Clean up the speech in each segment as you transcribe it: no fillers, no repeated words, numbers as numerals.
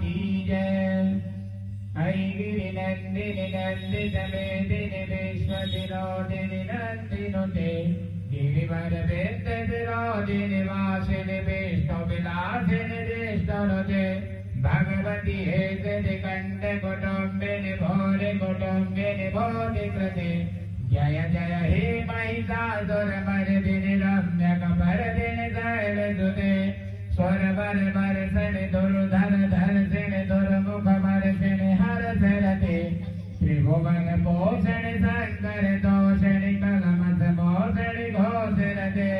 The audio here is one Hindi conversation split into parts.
की जय। ऐगिरि नंदिनि नंदित मेदिनि विश्वविनोदिनि नंदिनुते गिरिवर वृत्त विरोधिनि वासिनि विष्णु विलासिनि विष्णुनुते भगवती हेतनि कंठ कुटुंबिनि भोरि कुटुंबिनि भोति कृते जय जय हे महिषासुरमर्दिनि रम्यकपर्दिनि शैलसुते स्वरवर वर्षणि दुर्धर धर्षणि दुर्मुख वर्षणि हर्षरते त्रिभुवन पोषणि शंकर तोषणि कलमस मोषणि घोषरते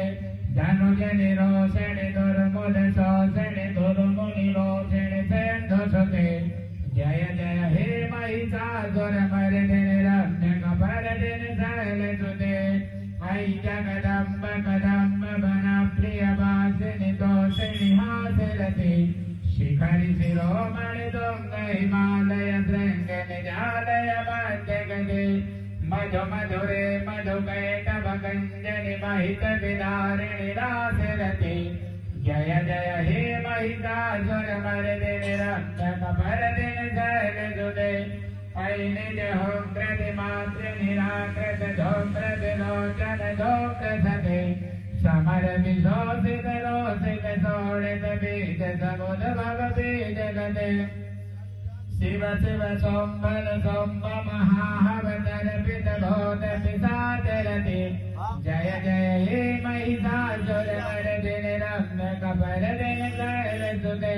धनुजनि रोषणि दुर्मुल शोषणि दुर्मुनि रोषणि सेन्धुसुते जय जय हे महिषासुरमर्दिनि रम्यकपर्दिनि शैलसुते ऐ जगदम्ब कदम्ब वन प्रियवासिनि तोषिणि हासिरते शिखरि शिरोमणि तुंग हिमालय शृंग निजालय मध्यगते मधु मधुरे मधुकैटभ गंजनि महित विदारिणि रासिरते जय जय हे महिषासुरमर्दिनि रम्यकपर्दिनि शैलसुते ऐ निज होंकृति मातृ निराकृत धूम्र विलोचन धूम्रसते समर विशोषित रोषित शोणित बीज समुद्भव बीज गते शिव शिव सोम्भन सोम्भ महाहवतर्पित भूत पिशाचरते जय जय हे महिषासुरमर्दिनि रम्यकपर्दिनि शैलसुते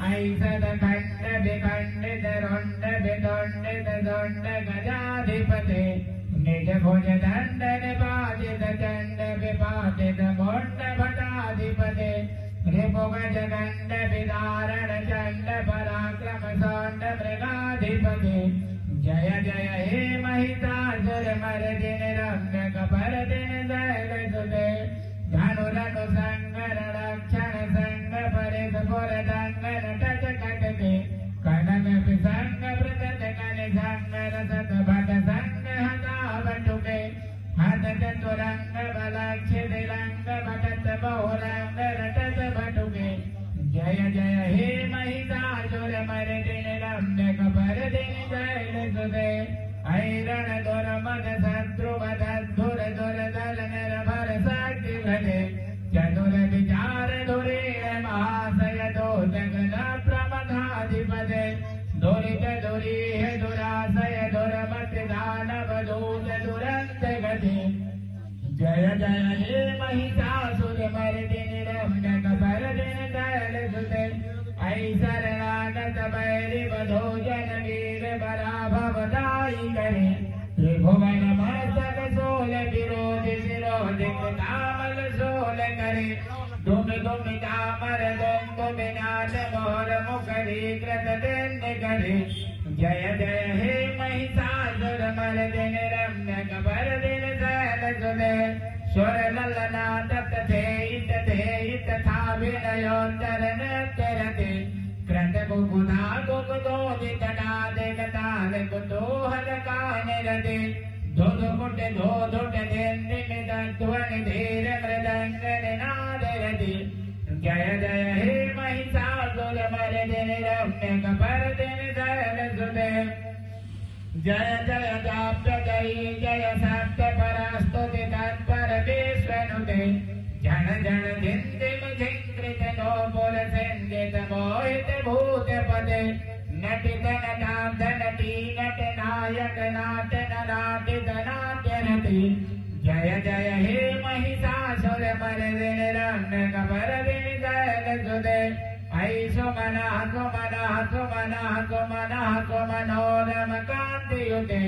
ऐ सदखण्ड विखण्डित रुण्ड विदुण्डित दुण्ड गजाधिपते निज भुज दण्ड निपातित चण्ड विपातित मुण्ड भटाधिपते रिपुगज गण्ड विदारण चण्ड पराक्रम सौण्ड मृगाधिपते जय जय हे महिषासुरमर्दिनि रम्यकपर्दिनि शैलसुते धनुरनु संगर रक्षण संग परिस पुरदंग नटच कटके कनक पिसंग प्रतत कनि संग रसत भट संग हता बटुके हत चतुरंग बलक्षित रंग भटत बहुरंग रटत बटुके जय जय हे महिषासुरमर्दिनि रम्यकपर्दिनि शैलसुते ऐरण दुर्मद शत्रुवध धुर दुर्धर निर्भर शक्ति घटे चतुर विचार धुरीण महाशय दोषगण प्रमथाधिपते दुरित दुरीह दुराशय दुर्मति दानव दूत दुरंत गति जय जय हे महिषासुरमर्दिनि रम्यकपर्दिनि शैलसुते ऐ शरणागत बैरि बधोजन वीर बराभवदायि करे त्रिभुवन मस्तक सोल विरोधि विरोधि तामल सोल करे तुम तुम तामर दुम विनाश मोहर मुखरी कृत दंड करे जय जय हे महिषासुरमर्दिनि रम्यकपर्दिनि शैलसुते स्वर ललना तथेत थेत था विनयोत्तर नृत्यरते कृत कुकुधा कुकुदोदित नादिक ताल कुतूहल कानिरते धुध मुट धोधुट देन्निमित ध्वनि धीर मृदंग निनादरते जय जय हे महिषासुरमर्दिनि रम्यकपर्दिनि शैलसुते जय जय जाप्य जय सत्य परास्तुति तत्पर विश्वनुते जन जन जिंदिम झिंकृत नो पुर सिंदित मोहित भूत पदे नटित नटाध नटी नट नायक नाट नाटित नाट्य नटी जय जय हे महिषासुरमर्दिनि रम्यकपर्दिनि शैलसुते ऐ सुमनः सुमनः सुमनः सुमनः सुमनोरम कान्तियुते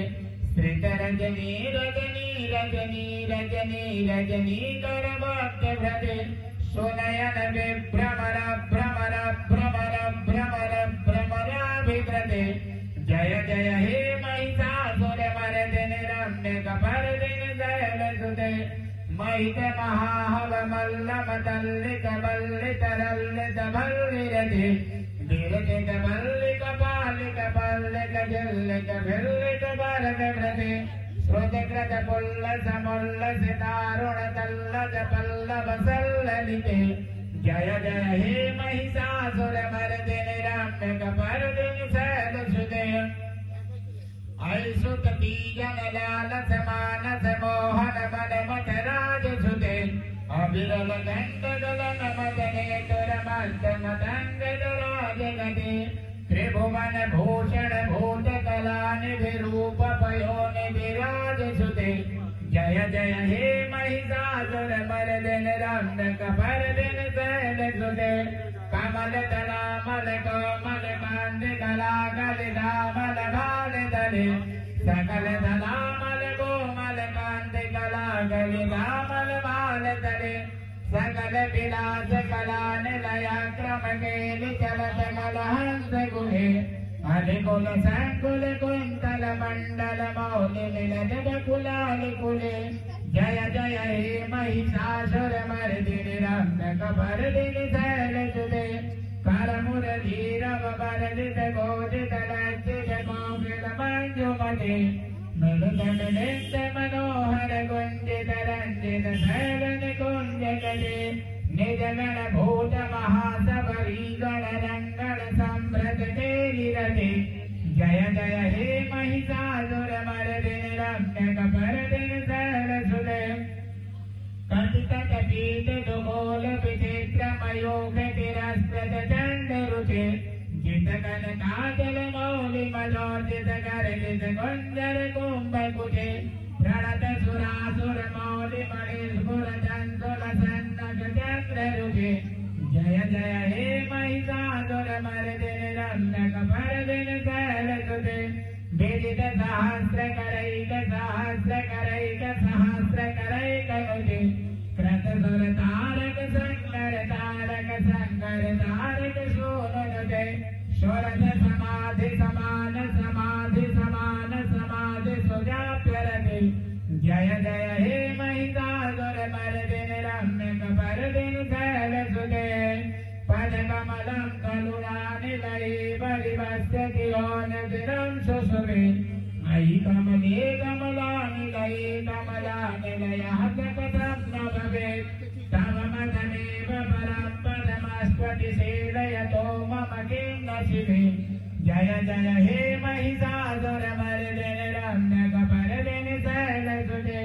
श्रित रजनी रजनी रजनी रजनी रजनी कर भक्तभृते सुनयन विभ्रमर भ्रमर भ्रमर भ्रमर भ्रमराभिकृते जय जय हे महिषासुरमर्दिनि रम्यकपर्दिनि शैलसुते महित महाहव मल्लम तल्लित बल्लित रल्लित भल्लिरते विरचित मल्लिक पालिक पल्लिक जिल्लिक भिल्लिक भरतभृते श्रुतिकृत पुल्लस मुल्लस दारुण तल्लज पल्लव सल्ललिते जय जय हे महिषासुरमर्दिनि रम्यक सुत बीजन लालस मानस मोहन मन मथराज सुते अविरल दंड गलन मदने तुर मस्त मतंग दुराज गति त्रिभुवन भूषण भूत कला निधि रूप पयोनि विराज सुते जय जय हे महिषासुर मर्दन रम्यक भरदन शैल सुते कमल दला मल कोमल कांद कला गल दामल भाल दले सकल दला मल कोमल कांद कला गल दामल भाल दले सकल विलास कला निलया क्रम केलि चलत कलहंस गुहे अधिकुल संकुल कुंतल मंडल मौलि मिलन कुलाल कुले जय जय हे महिषासुर मर्दिनि रम्यक भरदिनि शैल सुते कर मुरलीरव बरदित गोदित लज्जित कोकिल मंजुमति मृदुल मिलित मनोहर गुंजित रंजित शैल निकुंज गले निज गण भूत महासबरी गण रंगण संभ्रत तेरि रति जय जय हे महिषासुर मर्दिनि रम्यक भरदिनि शैल सुते कथित कपीत दुमूल विचित्र मयूख तिरस्कृत चंड रुचि जित कन काजल मौलि मलोर्जित गर्जित गुंजर कुंभ कुटे प्रणत सुरासुर मौलि मणिस्फुर चंचल सन्नक चंद्र रुचि जय जय हे महिषासुर मर्दिनि रम्यक भरदिनि शैल सुते विदित सहस्र करैक नुति कृत सुर तारक संकर तारक सोन नुते शोरथ समाधि समान सुजाप्यरति जय जय हे महिषासुर मर्दिनि रम्यक भरदिनि शैल सुते पद कमलं करुणानिलये परिवस्यति योनिधिरं सुषुवे अयि कमले कमलानिलये कमलानिलयः कथं न भवेत् तव मदमेव परं पदमस्त्वति सेवयतो मम किं न शिवे जय जय हे महिषासुर मर्दिनि रम्यक भरदिनि शैल सुते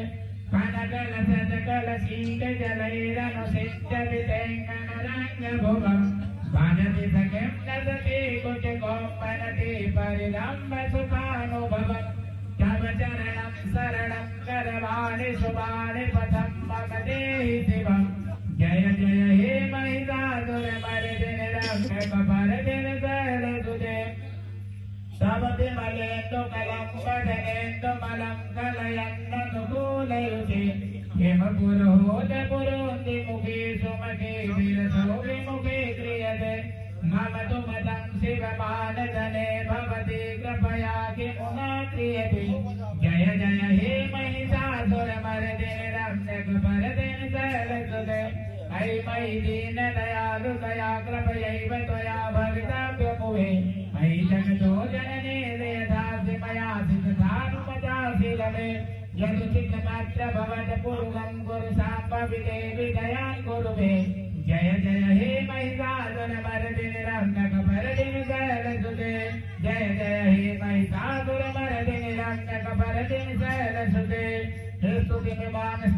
कनकल सत्कल शीत जलैरनुसिञ्च वितेङ्गनरण्यभुवम् वनति सखिं नसति कुटिकोपनति परिरम्भ सुखानुभवम् तव चरणं शरणं करवाणि शुभानि पथं मम देहि शिवम् जय जय हे महिषासुर मर्दिनि रम्यक भरदिनि शैल सुते तव विमलेन्दु कलं वदनेन्दु मलं कलयन्ननुकूलयुते किम पुरोहत पुरोन्ति मुखे सुमखे विरसो विमुखे क्रियते मम तु मतं शिवमानधने भवति कृपया किमुना क्रियते जय जय हे महिषासुर मर्दिनि रम्यक भरदिनि शैल सुते अयि मयि दीन दयालु दया कृपयैव त्वया भवितव्यमुहे अयि जगतो जनने यथासि मयासि तथानुमतासि लमे यदुचितमात्र भवत पूर्वं कुरु साम्भविते विदयां कुरु मे जय जय हे महिषासुर मर्दिनि रम्यक भरदिनि शैल सुते जय जय हे महिषासुर मर्दिनि रम्यक भरदिनि शैल